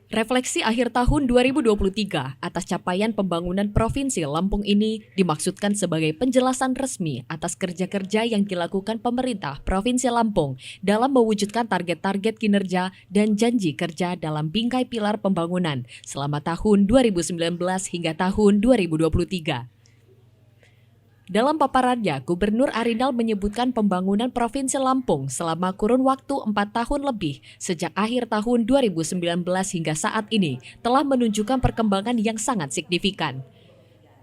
Refleksi akhir tahun 2023 atas capaian pembangunan Provinsi Lampung ini dimaksudkan sebagai penjelasan resmi atas kerja-kerja yang dilakukan pemerintah Provinsi Lampung dalam mewujudkan target-target kinerja dan janji kerja dalam bingkai pilar pembangunan selama tahun 2019 hingga tahun 2023. Dalam paparannya, Gubernur Arinal menyebutkan pembangunan Provinsi Lampung selama kurun waktu 4 tahun lebih sejak akhir tahun 2019 hingga saat ini telah menunjukkan perkembangan yang sangat signifikan.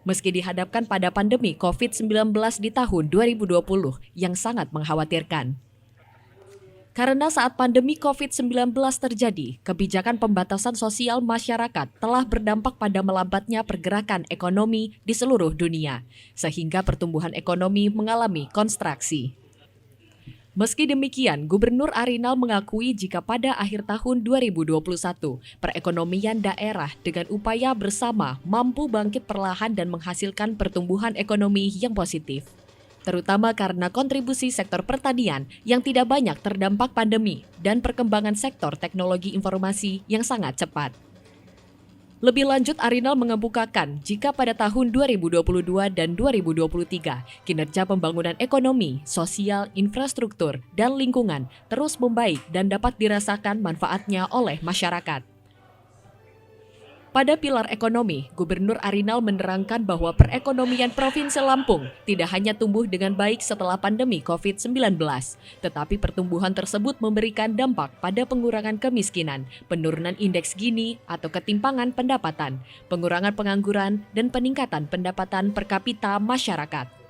Meski dihadapkan pada pandemi COVID-19 di tahun 2020 yang sangat mengkhawatirkan. Karena saat pandemi COVID-19 terjadi, kebijakan pembatasan sosial masyarakat telah berdampak pada melambatnya pergerakan ekonomi di seluruh dunia, sehingga pertumbuhan ekonomi mengalami kontraksi. Meski demikian, Gubernur Arinal mengakui jika pada akhir tahun 2021, perekonomian daerah dengan upaya bersama mampu bangkit perlahan dan menghasilkan pertumbuhan ekonomi yang positif. Terutama karena kontribusi sektor pertanian yang tidak banyak terdampak pandemi dan perkembangan sektor teknologi informasi yang sangat cepat. Lebih lanjut, Arinal mengemukakan jika pada tahun 2022 dan 2023, kinerja pembangunan ekonomi, sosial, infrastruktur, dan lingkungan terus membaik dan dapat dirasakan manfaatnya oleh masyarakat. Pada pilar ekonomi, Gubernur Arinal menerangkan bahwa perekonomian Provinsi Lampung tidak hanya tumbuh dengan baik setelah pandemi COVID-19, tetapi pertumbuhan tersebut memberikan dampak pada pengurangan kemiskinan, penurunan indeks Gini atau ketimpangan pendapatan, pengurangan pengangguran, dan peningkatan pendapatan per kapita masyarakat.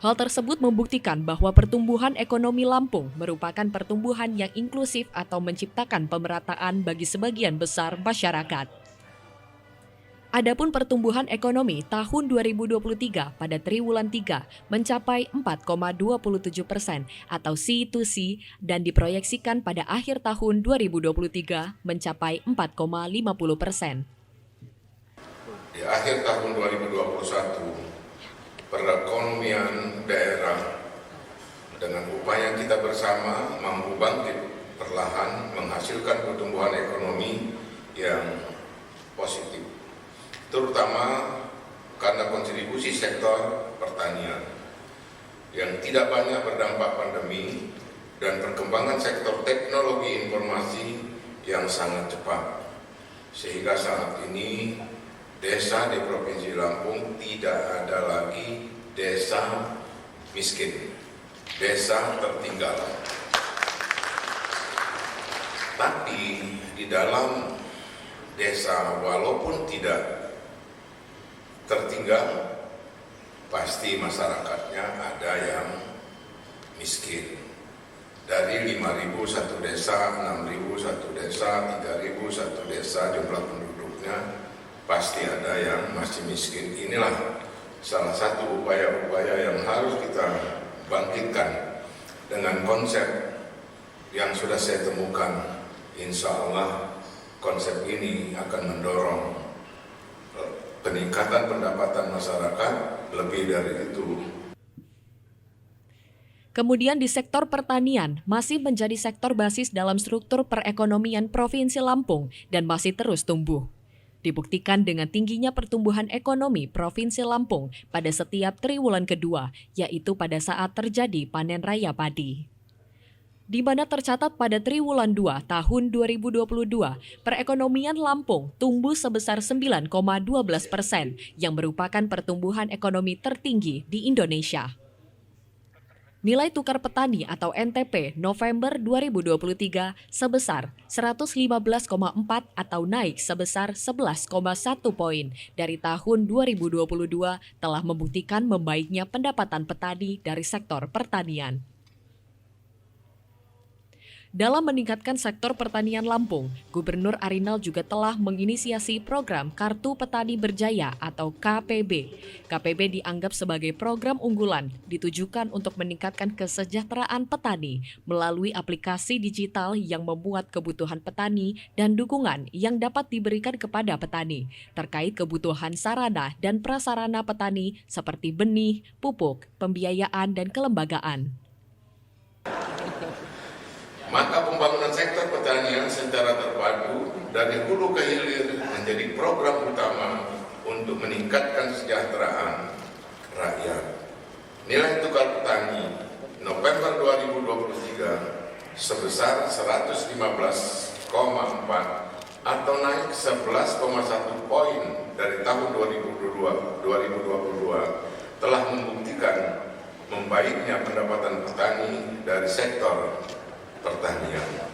Hal tersebut membuktikan bahwa pertumbuhan ekonomi Lampung merupakan pertumbuhan yang inklusif atau menciptakan pemerataan bagi sebagian besar masyarakat. Adapun pertumbuhan ekonomi tahun 2023 pada triwulan 3 mencapai 4,27% atau C2C dan diproyeksikan pada akhir tahun 2023 mencapai 4,50%. Di akhir tahun 2021, perekonomian daerah dengan upaya kita bersama mampu bangkit perlahan menghasilkan pertumbuhan ekonomi yang positif, terutama karena kontribusi sektor pertanian yang tidak banyak berdampak pandemi dan perkembangan sektor teknologi informasi yang sangat cepat, sehingga saat ini desa di Provinsi Lampung tidak ada lagi desa miskin, desa tertinggal. Tapi di dalam desa walaupun tidak tertinggal, pasti masyarakatnya ada yang miskin. Dari 5.000 satu desa, 6.000 satu desa, 3.000 satu desa jumlah penduduknya, pasti ada yang masih miskin. Inilah salah satu upaya-upaya yang harus kita bangkitkan dengan konsep yang sudah saya temukan. Insya Allah konsep ini akan mendorong peningkatan pendapatan masyarakat lebih dari itu. Kemudian di sektor pertanian masih menjadi sektor basis dalam struktur perekonomian Provinsi Lampung dan masih terus tumbuh. Dibuktikan dengan tingginya pertumbuhan ekonomi Provinsi Lampung pada setiap triwulan kedua, yaitu pada saat terjadi panen raya padi. Di mana tercatat pada triwulan 2 tahun 2022, perekonomian Lampung tumbuh sebesar 9,12%, yang merupakan pertumbuhan ekonomi tertinggi di Indonesia. Nilai tukar petani atau NTP November 2023 sebesar 115,4 atau naik sebesar 11,1 poin dari tahun 2022 telah membuktikan membaiknya pendapatan petani dari sektor pertanian. Dalam meningkatkan sektor pertanian Lampung, Gubernur Arinal juga telah menginisiasi program Kartu Petani Berjaya atau KPB. KPB dianggap sebagai program unggulan ditujukan untuk meningkatkan kesejahteraan petani melalui aplikasi digital yang memuat kebutuhan petani dan dukungan yang dapat diberikan kepada petani terkait kebutuhan sarana dan prasarana petani seperti benih, pupuk, pembiayaan, dan kelembagaan. Maka pembangunan sektor pertanian secara terpadu Bersatu dari hulu ke hilir menjadi program utama untuk meningkatkan kesejahteraan rakyat. Nilai tukar petani November 2023 sebesar 115,4 atau naik 11,1 poin dari tahun 2022 telah membuktikan membaiknya pendapatan petani dari sektor pertanian.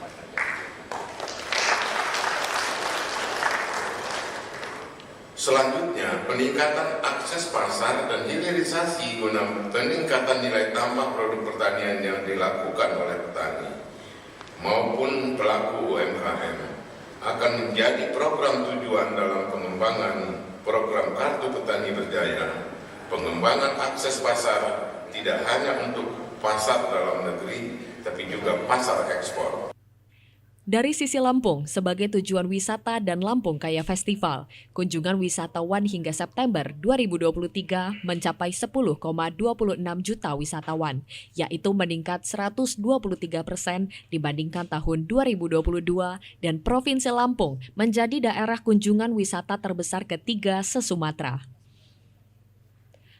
Selanjutnya, peningkatan akses pasar dan hilirisasi guna peningkatan nilai tambah produk pertanian yang dilakukan oleh petani maupun pelaku UMKM akan menjadi program tujuan dalam pengembangan program Kartu Petani Berjaya. Pengembangan akses pasar tidak hanya untuk pasar dalam negeri, tapi juga pasar ekspor. Dari sisi Lampung, sebagai tujuan wisata dan Lampung Kaya Festival, kunjungan wisatawan hingga September 2023 mencapai 10,26 juta wisatawan, yaitu meningkat 123% dibandingkan tahun 2022, dan Provinsi Lampung menjadi daerah kunjungan wisata terbesar ketiga se-Sumatera.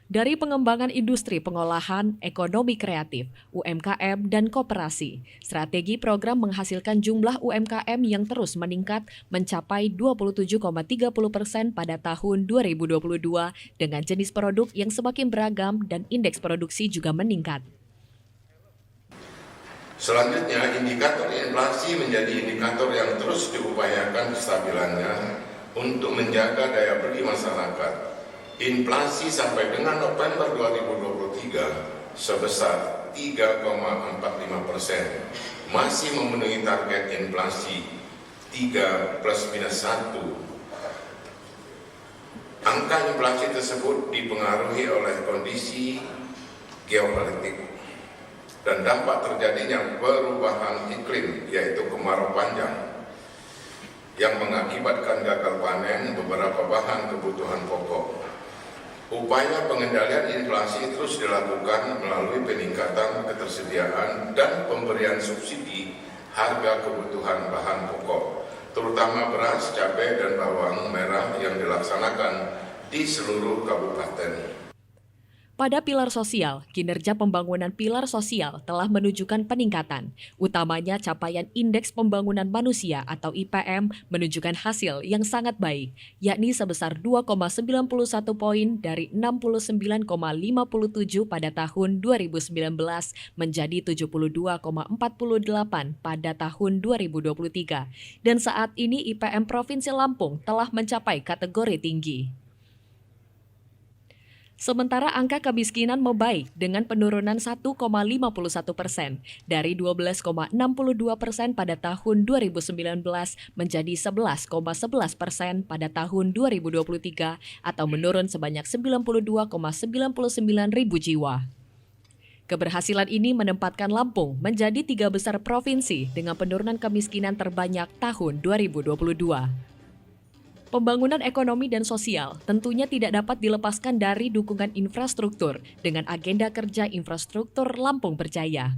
Dari pengembangan industri pengolahan, ekonomi kreatif, UMKM, dan koperasi, strategi program menghasilkan jumlah UMKM yang terus meningkat mencapai 27,30% pada tahun 2022 dengan jenis produk yang semakin beragam dan indeks produksi juga meningkat. Selanjutnya, indikator inflasi menjadi indikator yang terus diupayakan kestabilannya untuk menjaga daya beli masyarakat. Inflasi sampai dengan November 2023 sebesar 3,45%, masih memenuhi target inflasi 3 ± 1. Angka inflasi tersebut dipengaruhi oleh kondisi geopolitik dan dampak terjadinya perubahan iklim, yaitu kemarau panjang yang mengakibatkan gagal panen beberapa bahan kebutuhan pokok. Upaya pengendalian inflasi terus dilakukan melalui peningkatan ketersediaan dan pemberian subsidi harga kebutuhan bahan pokok, terutama beras, cabai, dan bawang merah yang dilaksanakan di seluruh kabupaten. Pada pilar sosial, kinerja pembangunan pilar sosial telah menunjukkan peningkatan, utamanya capaian Indeks Pembangunan Manusia atau IPM menunjukkan hasil yang sangat baik, yakni sebesar 2,91 poin dari 69,57 pada tahun 2019 menjadi 72,48 pada tahun 2023. Dan saat ini IPM Provinsi Lampung telah mencapai kategori tinggi. Sementara angka kemiskinan membaik dengan penurunan 1,51% dari 12,62% pada tahun 2019 menjadi 11,11% pada tahun 2023 atau menurun sebanyak 92,99 ribu jiwa. Keberhasilan ini menempatkan Lampung menjadi 3 besar provinsi dengan penurunan kemiskinan terbanyak tahun 2022. Pembangunan ekonomi dan sosial tentunya tidak dapat dilepaskan dari dukungan infrastruktur dengan agenda kerja infrastruktur Lampung Berjaya.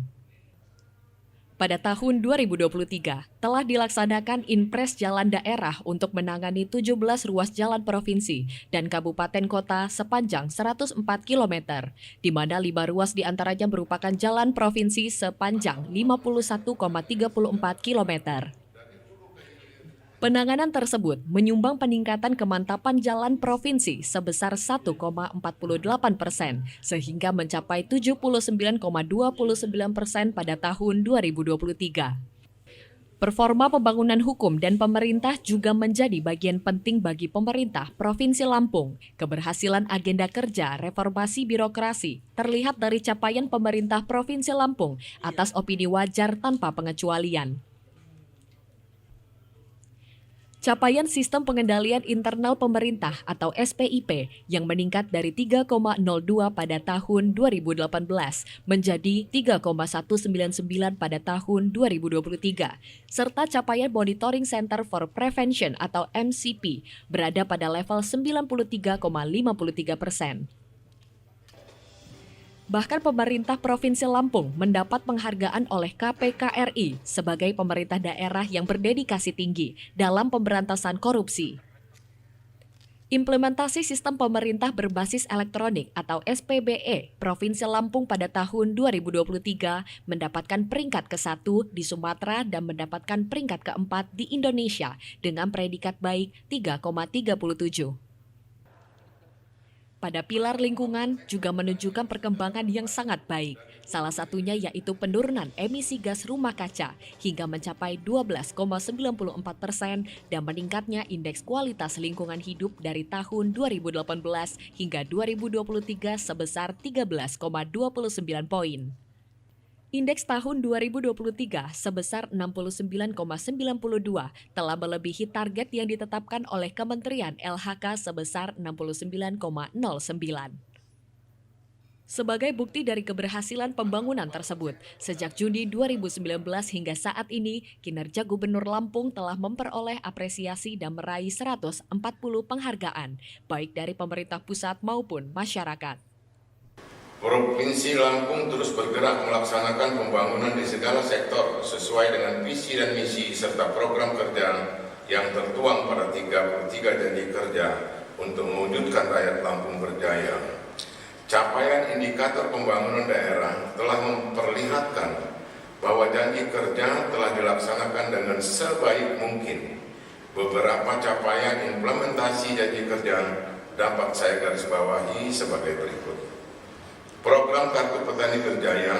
Pada tahun 2023, telah dilaksanakan Inpres Jalan Daerah untuk menangani 17 ruas jalan provinsi dan kabupaten kota sepanjang 104 km, di mana 5 ruas diantaranya merupakan jalan provinsi sepanjang 51,34 km. Penanganan tersebut menyumbang peningkatan kemantapan jalan provinsi sebesar 1,48%, sehingga mencapai 79,29% pada tahun 2023. Performa pembangunan hukum dan pemerintah juga menjadi bagian penting bagi pemerintah Provinsi Lampung. Keberhasilan agenda kerja reformasi birokrasi terlihat dari capaian pemerintah Provinsi Lampung atas opini wajar tanpa pengecualian. Capaian Sistem Pengendalian Internal Pemerintah atau SPIP yang meningkat dari 3,02 pada tahun 2018 menjadi 3,199 pada tahun 2023, serta capaian Monitoring Center for Prevention atau MCP berada pada level 93,53%. Bahkan pemerintah Provinsi Lampung mendapat penghargaan oleh KPKRI sebagai pemerintah daerah yang berdedikasi tinggi dalam pemberantasan korupsi. Implementasi sistem pemerintah berbasis elektronik atau SPBE Provinsi Lampung pada tahun 2023 mendapatkan peringkat ke-1 di Sumatera dan mendapatkan peringkat ke-4 di Indonesia dengan predikat baik 3,37. Pada pilar lingkungan juga menunjukkan perkembangan yang sangat baik. Salah satunya yaitu penurunan emisi gas rumah kaca hingga mencapai 12,94% dan meningkatnya indeks kualitas lingkungan hidup dari tahun 2018 hingga 2023 sebesar 13,29 poin. Indeks tahun 2023 sebesar 69,92 telah melebihi target yang ditetapkan oleh Kementerian LHK sebesar 69,09. Sebagai bukti dari keberhasilan pembangunan tersebut, sejak Juni 2019 hingga saat ini, kinerja Gubernur Lampung telah memperoleh apresiasi dan meraih 140 penghargaan, baik dari pemerintah pusat maupun masyarakat. Provinsi Lampung terus bergerak melaksanakan pembangunan di segala sektor sesuai dengan visi dan misi serta program kerja yang tertuang pada 33 janji kerja untuk mewujudkan rakyat Lampung berjaya. Capaian indikator pembangunan daerah telah memperlihatkan bahwa janji kerja telah dilaksanakan dengan sebaik mungkin. Beberapa capaian implementasi janji kerja dapat saya garis bawahi sebagai berikut. Program Kartu Petani Berjaya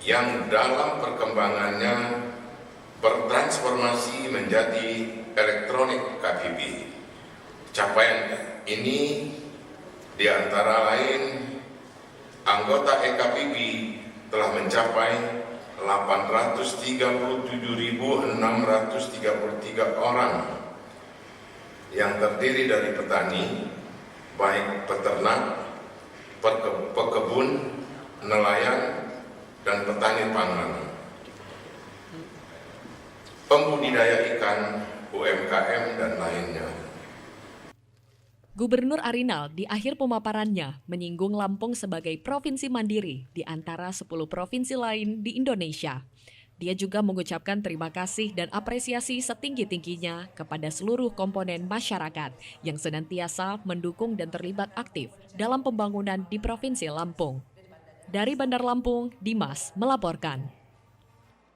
yang dalam perkembangannya bertransformasi menjadi elektronik KPB. Capaian ini diantara lain anggota EKPB telah mencapai 837.633 orang yang terdiri dari petani, baik peternak, pekebun, nelayan, dan petani pangan, pembudidaya ikan, UMKM, dan lainnya. Gubernur Arinal di akhir pemaparannya menyinggung Lampung sebagai provinsi mandiri di antara 10 provinsi lain di Indonesia. Dia juga mengucapkan terima kasih dan apresiasi setinggi-tingginya kepada seluruh komponen masyarakat yang senantiasa mendukung dan terlibat aktif dalam pembangunan di Provinsi Lampung. Dari Bandar Lampung, Dimas melaporkan.